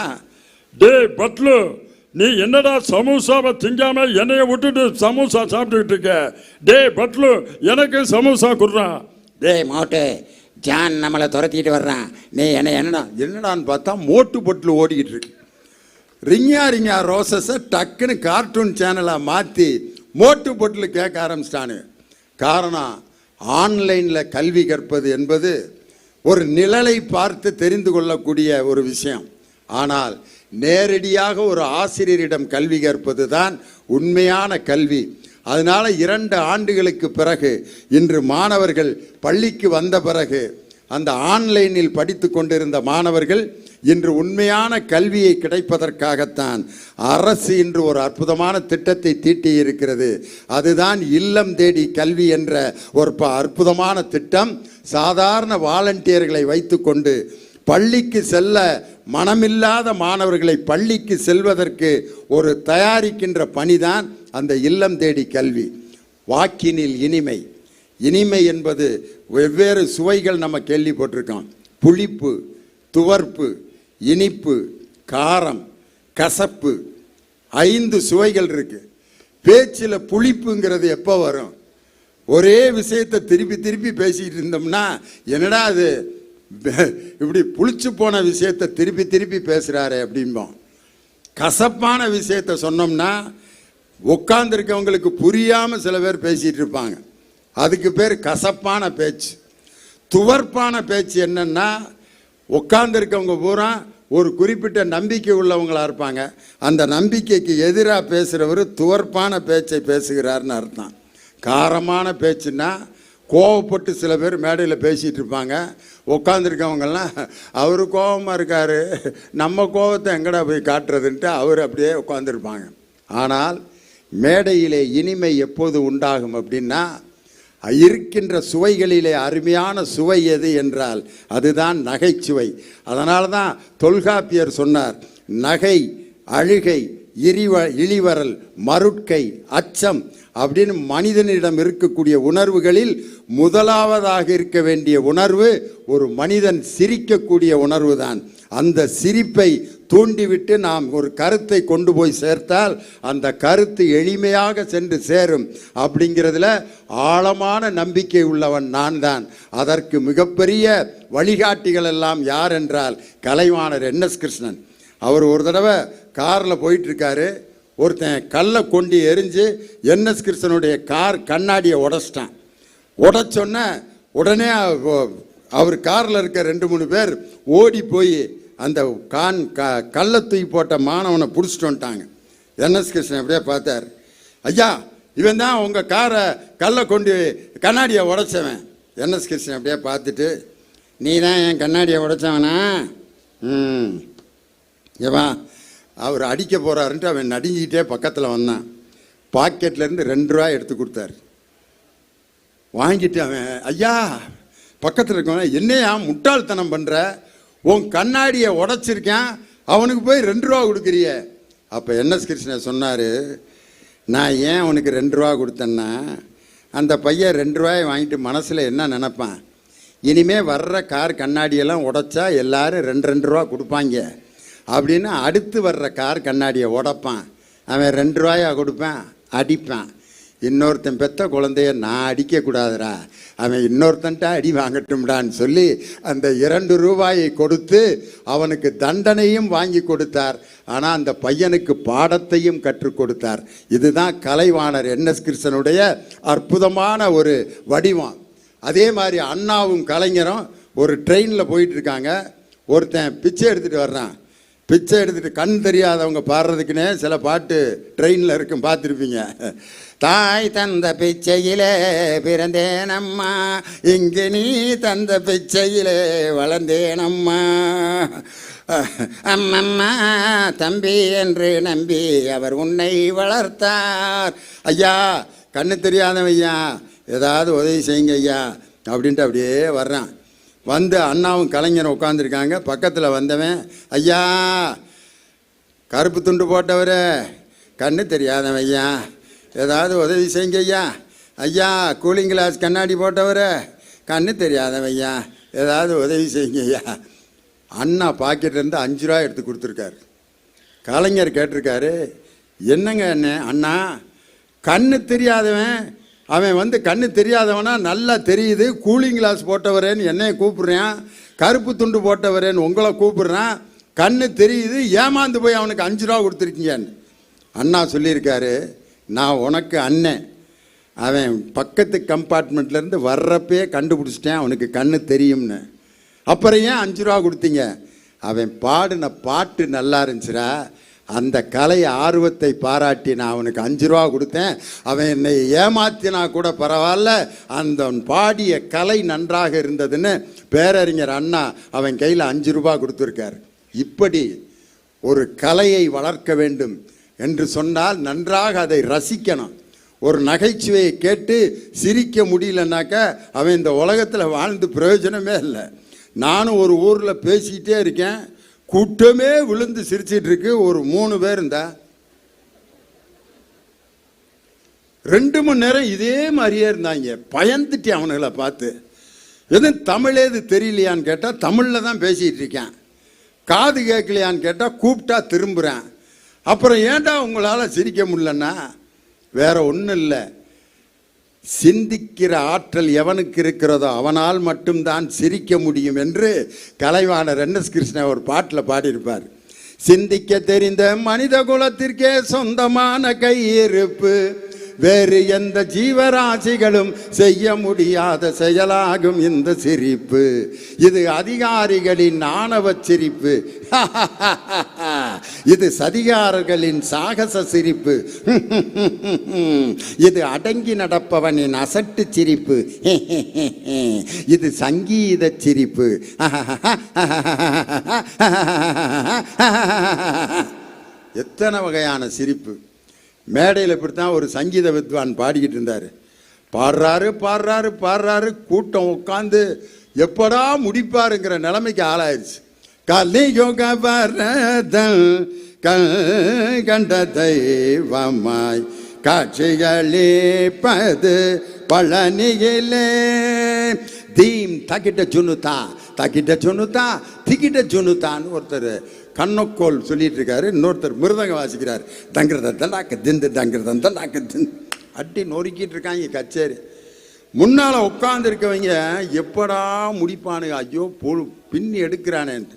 டே பட்லு, நீ என்னடா சமோசாவை திங்காம என்னைய விட்டுட்டு சமோசா சாப்பிட்டுக்கிட்டு இருக்க, டே பட்லு எனக்கு சமோசா கொடுறான். டே மோட்டு, ஜான் நம்மளை துரத்திட்டு வர்றான், நீ என்னடான்னு பார்த்தா மோட்டு பட்லு ஓடிக்கிட்டு இருக்கு. ரிங்கா ரிங்கா ரோசஸை டக்குன்னு கார்ட்டூன் சேனலாக மாற்றி மோட்டு பட்லு கேட்க ஆரம்பிச்சிட்டானு. காரணம், ஆன்லைனில் கல்வி கற்பது என்பது ஒரு நிழலை பார்த்து தெரிந்து கொள்ளக்கூடிய ஒரு விஷயம். ஆனால் நேரடியாக ஒரு ஆசிரியரிடம் கல்வி கற்பது தான் உண்மையான கல்வி. அதனால் 2 ஆண்டுகளுக்கு பிறகு இன்று மாணவர்கள் பள்ளிக்கு வந்த பிறகு அந்த ஆன்லைனில் படித்து கொண்டிருந்த மாணவர்கள் இன்று உண்மையான கல்வியை கிடைப்பதற்காகத்தான் அரசு இன்று ஒரு அற்புதமான திட்டத்தை தீட்டி இருக்கிறது. அதுதான் இல்லம் தேடி கல்வி என்ற ஒரு அற்புதமான திட்டம். சாதாரண வாலண்டியர்களை வைத்துக்கொண்டு பள்ளிக்கு செல்ல மனமில்லாத மாணவர்களை பள்ளிக்கு செல்வதற்கு ஒரு தயாரிக்கின்ற பணிதான் அந்த இல்லம் தேடி கல்வி. வாக்கினில் இனிமை. இனிமை என்பது வெவ்வேறு சுவைகள் நம்ம கேள்விப்பட்டிருக்கோம். புளிப்பு, துவர்ப்பு, இனிப்பு, காரம், கசப்பு, 5 சுவைகள் இருக்கு. பேச்சில் புளிப்புங்கிறது எப்போ வரும்? ஒரே விஷயத்தை திருப்பி திருப்பி பேசிக்கிட்டு இருந்தோம்னா, என்னடா அது இப்படி புளிச்சு போன விஷயத்தை திருப்பி திருப்பி பேசுகிறாரு அப்படிம்போம். கசப்பான விஷயத்தை சொன்னோம்னா உட்கார்ந்துருக்கவங்களுக்கு புரியாமல் சில பேர் பேசிகிட்டு இருப்பாங்க. அதுக்கு பேர் கசப்பான பேச்சு. துவர்ப்பான பேச்சு என்னன்னா, உட்கார்ந்துருக்கவங்க பூரா ஒரு குறிப்பிட்ட நம்பிக்கை உள்ளவங்களாக இருப்பாங்க. அந்த நம்பிக்கைக்கு எதிராக பேசுகிறவர் துவர்ப்பான பேச்சை பேசுகிறார்னு அர்த்தம். காரமான பேச்சுன்னா கோவப்பட்டு சில பேர் மேடையில் பேசிகிட்டு இருப்பாங்க. உட்காந்துருக்கவங்கெல்லாம் அவர் கோபமாக இருக்கார், நம்ம கோபத்தை எங்கடா போய் காட்டுறதுன்ட்டு அவர் அப்படியே உட்காந்துருப்பாங்க. ஆனால் மேடையிலே இனிமை எப்போது உண்டாகும் அப்படின்னா, இருக்கின்ற சுவைகளிலே அருமையான சுவை எது என்றால் அதுதான் நகைச்சுவை. அதனால தான் தொல்காப்பியர் சொன்னார், நகை, அழுகை, இழிவரல், மருட்கை, அச்சம் அப்படின்னு மனிதனிடம் இருக்கக்கூடிய உணர்வுகளில் முதலாவதாக இருக்க வேண்டிய உணர்வு ஒரு மனிதன் சிரிக்கக்கூடிய உணர்வு தான். அந்த சிரிப்பை தூண்டிவிட்டு நாம் ஒரு கருத்தை கொண்டு போய் சேர்த்தால் அந்த கருத்து எளிமையாக சென்று சேரும் அப்படிங்கிறதுல ஆழமான நம்பிக்கை உள்ளவன் நான் தான். அதற்கு மிகப்பெரிய வழிகாட்டிகள் எல்லாம் யார் என்றால் கலைவாணர் NS கிருஷ்ணன். அவர் ஒரு தடவை காரில் போயிட்டுருக்காரு. ஒருத்தன் கல்லை கொண்டு எரிஞ்சு என்எஸ் கிருஷ்ணனுடைய கார் கண்ணாடியை உடைச்சிட்டான். உடைச்சோன்னே உடனே அவர் காரில் இருக்க 2-3 பேர் ஓடி போய் அந்த கல்லை தூக்கி போட்ட மாணவனை பிடிச்சிட்டு வந்துட்டாங்க. என்எஸ் கிருஷ்ணன் அப்படியே பார்த்தார். ஐயா, இவன் தான் உங்கள் காரை கல்லை கொண்டு கண்ணாடியை உடைச்சவன். என்எஸ் கிருஷ்ணன் அப்படியே பார்த்துட்டு, நீ தான் என் கண்ணாடியை உடைச்சவனா? ஏவா அவர் அடிக்க போகிறாருன்ட்டு அவன் நடுங்கிக்கிட்டே பக்கத்தில் வந்தான். பாக்கெட்லேருந்து 2 ரூபா எடுத்து கொடுத்தாரு. வாங்கிட்டு அவன், ஐயா, பக்கத்தில் இருக்கவன், என்னையா முட்டாள்தனம் பண்ணுற, உன் கண்ணாடியை உடைச்சிருக்கேன், அவனுக்கு போய் 2 ரூபா கொடுக்குறிய. அப்போ என்எஸ் கிருஷ்ணன் சொன்னார், நான் ஏன் அவனுக்கு 2 ரூபா கொடுத்தேன்னா, அந்த பையன் 2 ரூபாயை வாங்கிட்டு மனசில் என்ன நினப்பான், இனிமே வர்ற கார் கண்ணாடியெல்லாம் உடைச்சா எல்லாரும் 2 ரூபா கொடுப்பாங்க அப்படின்னு அடுத்து வர்ற கார் கண்ணாடியை உடைப்பான். அவன் 2 ரூபாயா கொடுப்பான், அடிப்பான். இன்னொருத்தன் பெத்த குழந்தைய நான் அடிக்கக்கூடாதுடா, அவன் இன்னொருத்தன்ட்ட அடி வாங்கட்டும்டான்னு சொல்லி அந்த 2 ரூபாயை கொடுத்து அவனுக்கு தண்டனையும் வாங்கி கொடுத்தார். ஆனால் அந்த பையனுக்கு பாடத்தையும் கற்றுக் கொடுத்தார். இதுதான் கலைவாணர் என்எஸ் கிருஷ்ணனுடைய அற்புதமான ஒரு வடிவம். அதே மாதிரி அண்ணாவும் கலைஞரும் ஒரு ட்ரெயினில் போயிட்டுருக்காங்க. ஒருத்தன் பிச்சை எடுத்துகிட்டு வர்றான். பிச்சை எடுத்துகிட்டு கண் தெரியாதவங்க பாடுறதுக்குன்னே சில பாட்டு ட்ரெயினில் இருக்கும், பார்த்துருப்பீங்க. தாய் தந்த பிச்சையிலே பிறந்தேனம்மா, இங்கு நீ தந்த பிச்சையிலே வளர்ந்தேனம்மா, அம்மம்மா தம்பி என்று நம்பி அவர் உன்னை வளர்த்தார். ஐயா, கண்ணு தெரியாதவன் ஐயா, ஏதாவது உதவி செய்யுங்க ஐயா அப்படின்ட்டு அப்படியே வர்றான். வந்து அண்ணாவும் கலைஞரும் உட்காந்துருக்காங்க. பக்கத்தில் வந்தவன், ஐயா, கருப்பு துண்டு போட்டவர், கண்ணு தெரியாதவன் ஐயா, ஏதாவது உதவி செய்யுங்க ஐயா. ஐயா, கூலிங் கிளாஸ் கண்ணாடி போட்டவர், கண்ணு தெரியாதவன் ஐயா, ஏதாவது உதவி செய்யுங்க ஐயா. அண்ணா பாக்கெட்லேருந்து 5 ரூபா எடுத்து கொடுத்துருக்காரு. கலைஞர் கேட்டிருக்காரு, என்னங்க அண்ணா, கண்ணு தெரியாதவன், அவன் வந்து கண்ணு தெரியாதவனா நல்லா தெரியுது, கூலிங் கிளாஸ் போட்டவரேன்னு என்னைய கூப்பிட்றான், கருப்பு துண்டு போட்டவரேன்னு உங்களை கூப்பிட்றான், கண்ணு தெரியுது, ஏமாந்து போய் அவனுக்கு 5 ரூபா கொடுத்துருக்கீங்கன்னு. அண்ணா சொல்லியிருக்காரு, நான் உனக்கு அண்ணன், அவன் பக்கத்து கம்பார்ட்மெண்ட்லேருந்து வர்றப்பே கண்டுபிடிச்சிட்டேன் அவனுக்கு கண்ணு தெரியும்னு. அப்புறம் ஏன் 5 ரூபா கொடுத்தீங்க? அவன் பாடின பாட்டு நல்லா இருந்துச்சுரா, அந்த கலை ஆர்வத்தை பாராட்டி நான் அவனுக்கு 5 ரூபா கொடுத்தேன். அவன் என்னை ஏமாத்தினா கூட பரவாயில்ல, அந்த பாடிய கலை நன்றாக இருந்ததுன்னு பேரறிஞர் அண்ணா அவன் கையில் 5 ரூபா கொடுத்துருக்கார். இப்படி ஒரு கலையை வளர்க்க வேண்டும் என்று சொன்னால் நன்றாக அதை ரசிக்கணும். ஒரு நகைச்சுவையை கேட்டு சிரிக்க முடியலன்னாக்க அவன் இந்த உலகத்தில் வாழ்ந்து பிரயோஜனமே இல்லை. நானும் ஒரு ஊரில் பேசிக்கிட்டே இருக்கேன், கூட்டமே விழுந்து சிரிச்சிட்டு இருக்கு. ஒரு 3 பேர் இருந்தா 2 மணி நேரம் இதே மாதிரியே இருந்தாங்க. பயந்துட்டு அவனுங்களை பார்த்து, எதுவும் தமிழேது தெரியலையான்னு கேட்டால் தமிழில் தான் பேசிகிட்டு இருக்கேன், காது கேட்கலையான்னு கேட்டால் கூப்பிட்டா திரும்புகிறேன். அப்புறம் ஏன்டா உங்களால் சிரிக்க முடியலன்னா, வேற ஒன்றும் இல்லை, சிந்திக்கிற ஆற்றல் எவனுக்கு இருக்கிறதோ அவனால் மட்டும்தான் சிரிக்க முடியும் என்று கலைவாணர் என்எஸ் கிருஷ்ணன் ஒரு பாட்டில் பாடியிருப்பார். சிந்திக்க தெரிந்த மனித குலத்திற்கே சொந்தமான கையிருப்பு வேறு எந்த ஜீவராசிகளும் செய்ய முடியாத செயலாகும் இந்த சிரிப்பு. இது அதிகாரிகளின் ஆணவ சிரிப்பு, இது சதிகாரர்களின் சாகச சிரிப்பு, இது அடங்கி நடப்பவனின் அசட்டு சிரிப்பு, இது சங்கீத சிரிப்பு. எத்தனை வகையான சிரிப்பு! மேடையில் இப்படித்தான் ஒரு சங்கீத வித்வான் பாடிக்கிட்டு இருந்தார். பாடுறாரு பாடுறாரு பாடுறாரு, கூட்டம் உட்காந்து எப்படா முடிப்பாருங்கிற நிலைமைக்கு ஆளாயிருச்சு. கலியுக வரதன் கண்ட தெய்வமாய் காட்சிகளிப்பது பழனியிலே. தீம் தகிட்ட ஜுனுதா தகிட்ட ஜுனுதா திகிட்ட ஜுனுதான்னு ஒருத்தர் கண்ணக்கோல் சொல்லிட்டு இருக்காரு, இன்னொருத்தர் மிருதங்கம் வாசிக்கிறார். தங்கிறத தண்டாக்க திந்து தங்கிறத தண்டாக்க திந்து அட்டி நொறுக்கிட்டு இருக்காங்க கச்சேரி. முன்னால் உட்கார்ந்து இருக்கவங்க எப்படா முடிப்பானுங்க, ஐயோ பின்னி எடுக்கிறானேன்ட்டு.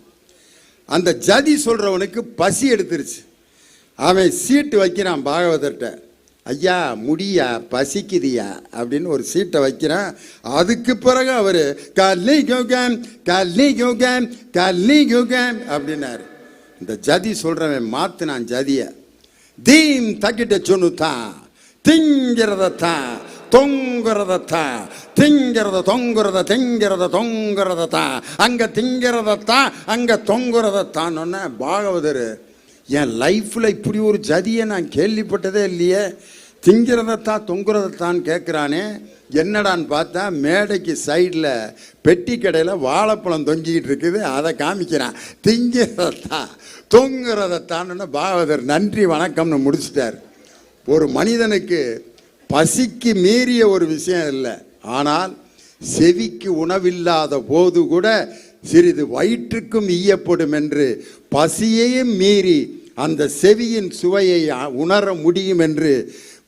அந்த ஜதி சொல்கிறவனுக்கு பசி எடுத்துருச்சு. அவன் சீட்டு வைக்கிறான் பாகவதர்கிட்ட. ஐயா முடியா பசிக்குதியா அப்படின்னு ஒரு சீட்டை வைக்கிறான். அதுக்கு பிறகு அவர் கல்லி யோகம் கல்லி யோகம் கல்லி யோகம் அப்படின்னாரு. இந்த ஜதி சொல்றவன் மாத்தினான் ஜதிய. தீம் தக்கிட்ட சொன்னுத்தான் திங்கிறதான் தொங்குறதான் திங்கிறத தொங்குறத திங்கிறத தொங்குறதான் அங்க திங்கிறதான் அங்க தொங்குறதான். பாகவதர் என் லைஃப்பில் இப்படி ஒரு ஜதியை நான் கேள்விப்பட்டதே இல்லையே, திங்கிறதத்தான் தொங்குறதத்தான் கேட்குறானே. என்னடான்னு பார்த்தா மேடைக்கு சைடில் பெட்டி கடையில் வாழைப்பழம் தொங்கிக்கிட்டு இருக்குது, அதை காமிக்கிறான். திங்கிறதத்தான் தொங்குறதத்தான்னு பாகவதர் நன்றி வணக்கம்னு முடிச்சிட்டார். ஒரு மனிதனுக்கு பசிக்கு மீறிய ஒரு விஷயம் இல்லை, ஆனால் செவிக்கு உணவில்லாத போது கூட சிறிது வயிற்றுக்கும் ஈயப்படும் என்று பசியையும் மீறி அந்த செவியின் சுவையை உணர முடியும் என்று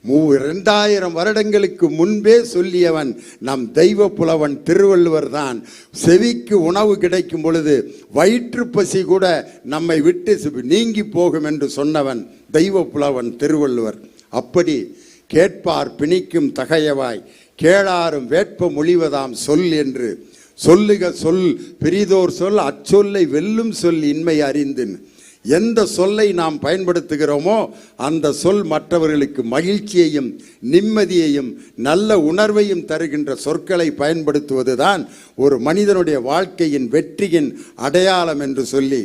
2000 வருடங்களுக்கு முன்பே சொல்லியவன் நம் தெய்வ புலவன் திருவள்ளுவர் தான். செவிக்கு உணவு கிடைக்கும் பொழுது வயிற்று பசி கூட நம்மை விட்டு நீங்கி போகும் என்று சொன்னவன் தெய்வ புலவன் திருவள்ளுவர். அப்படி கேட்பார் பிணிக்கும் தகையவாய் கேளாரும் வேட்ப மொழிவதாம் சொல் என்று சொல்லுக சொல் பிரிதோர் சொல் அச்சொல்லை வெல்லும் சொல் இன்மை அறிந்தின். எந்த சொல்லை நாம் பயன்படுத்துகிறோமோ அந்த சொல் மற்றவர்களுக்கு மகிழ்ச்சியையும் நிம்மதியையும் நல்ல உணர்வையும் தருகின்ற சொற்களை பயன்படுத்துவதுதான் ஒரு மனிதனுடைய வாழ்க்கையின் வெற்றியின் அடையாளம் என்று சொல்லி,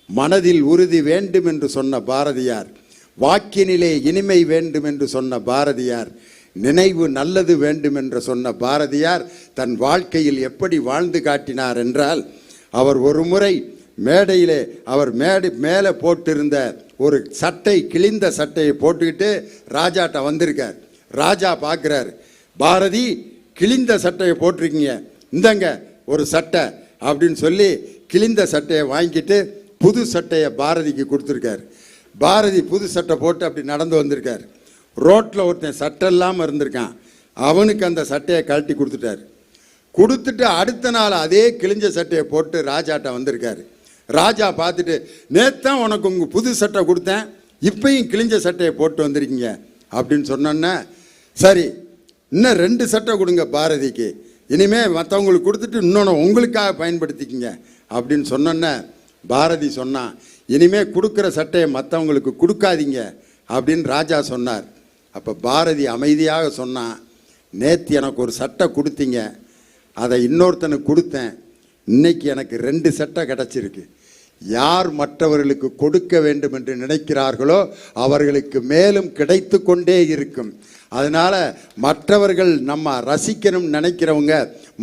மனதில் உறுதி வேண்டும் என்று சொன்ன பாரதியார், வாக்கினிலே இனிமை வேண்டும் என்று சொன்ன பாரதியார், நினைவு நல்லது வேண்டும் என்று சொன்ன பாரதியார் தன் வாழ்க்கையில் எப்படி வாழ்ந்து காட்டினார் என்றால், அவர் ஒரு முறை மேடையிலே அவர் மேலே போட்டிருந்த ஒரு சட்டை கிழிந்த சட்டையை போட்டுக்கிட்டு ராஜாட்ட வந்திருக்கார். ராஜா பார்க்குறார், பாரதி கிழிந்த சட்டையை போட்டிருக்கீங்க, இந்தங்க ஒரு சட்டை அப்படின்னு சொல்லி கிழிந்த சட்டையை வாங்கிட்டு புது சட்டையை பாரதிக்கு கொடுத்துருக்கார். பாரதி புது சட்டை போட்டு அப்படி நடந்து வந்திருக்கார். ரோட்டில் ஒருத்தன் சட்டை இல்லாமல் இருந்திருக்கான், அவனுக்கு அந்த சட்டையை கழட்டி கொடுத்துட்டார். கொடுத்துட்டு அடுத்த நாள் அதே கிழிஞ்ச சட்டையை போட்டு ராஜாட்ட வந்திருக்காரு. ராஜா பார்த்துட்டு, நேத்தான் உனக்கு உங்கள் புது சட்டை கொடுத்தேன், இப்பயும் கிழிஞ்ச சட்டையை போட்டு வந்திருக்கீங்க அப்படின்னு சொன்னோன்னே, சரி இன்னும் 2 சட்டை கொடுங்க பாரதிக்கு, இனிமேல் மற்றவங்களுக்கு கொடுத்துட்டு இன்னொன்று உங்களுக்காக பயன்படுத்திக்கிங்க அப்படின்னு சொன்னோன்னே, பாரதி சொன்னான், இனிமேல் கொடுக்குற சட்டையை மற்றவங்களுக்கு கொடுக்காதீங்க அப்படின்னு ராஜா சொன்னார். அப்போ பாரதி அமைதியாக சொன்னான், நேற்று எனக்கு ஒரு சட்டை கொடுத்தீங்க, அதை இன்னொருத்தனுக்கு கொடுத்தேன், இன்னைக்கு எனக்கு 2 சட்டை கிடச்சிருக்கு. யார் மற்றவர்களுக்கு கொடுக்க வேண்டும் என்று நினைக்கிறார்களோ அவர்களுக்கு மேலும் கிடைத்து கொண்டே இருக்கும். அதனால் மற்றவர்கள் நம்ம ரசிக்கணும் நினைக்கிறவங்க,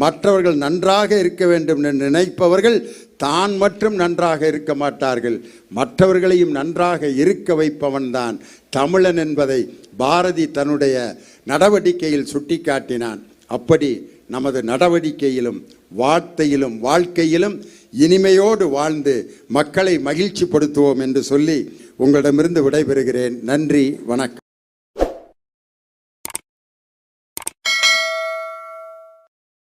மற்றவர்கள் நன்றாக இருக்க வேண்டும் என்று நினைப்பவர்கள் தான் மட்டும் நன்றாக இருக்க மாட்டார்கள், மற்றவர்களையும் நன்றாக இருக்க வைப்பவன்தான் தமிழன் என்பதை பாரதி தன்னுடைய நடவடிக்கையில் சுட்டிக்காட்டினான். அப்படி நமது நடவடிக்கையிலும் வார்த்தையிலும் வாழ்க்கையிலும் இனிமையோடு வாழ்ந்து மக்களை மகிழ்ச்சிப்படுத்துவோம் என்று சொல்லி உங்களிடமிருந்து விடைபெறுகிறேன். நன்றி, வணக்கம்.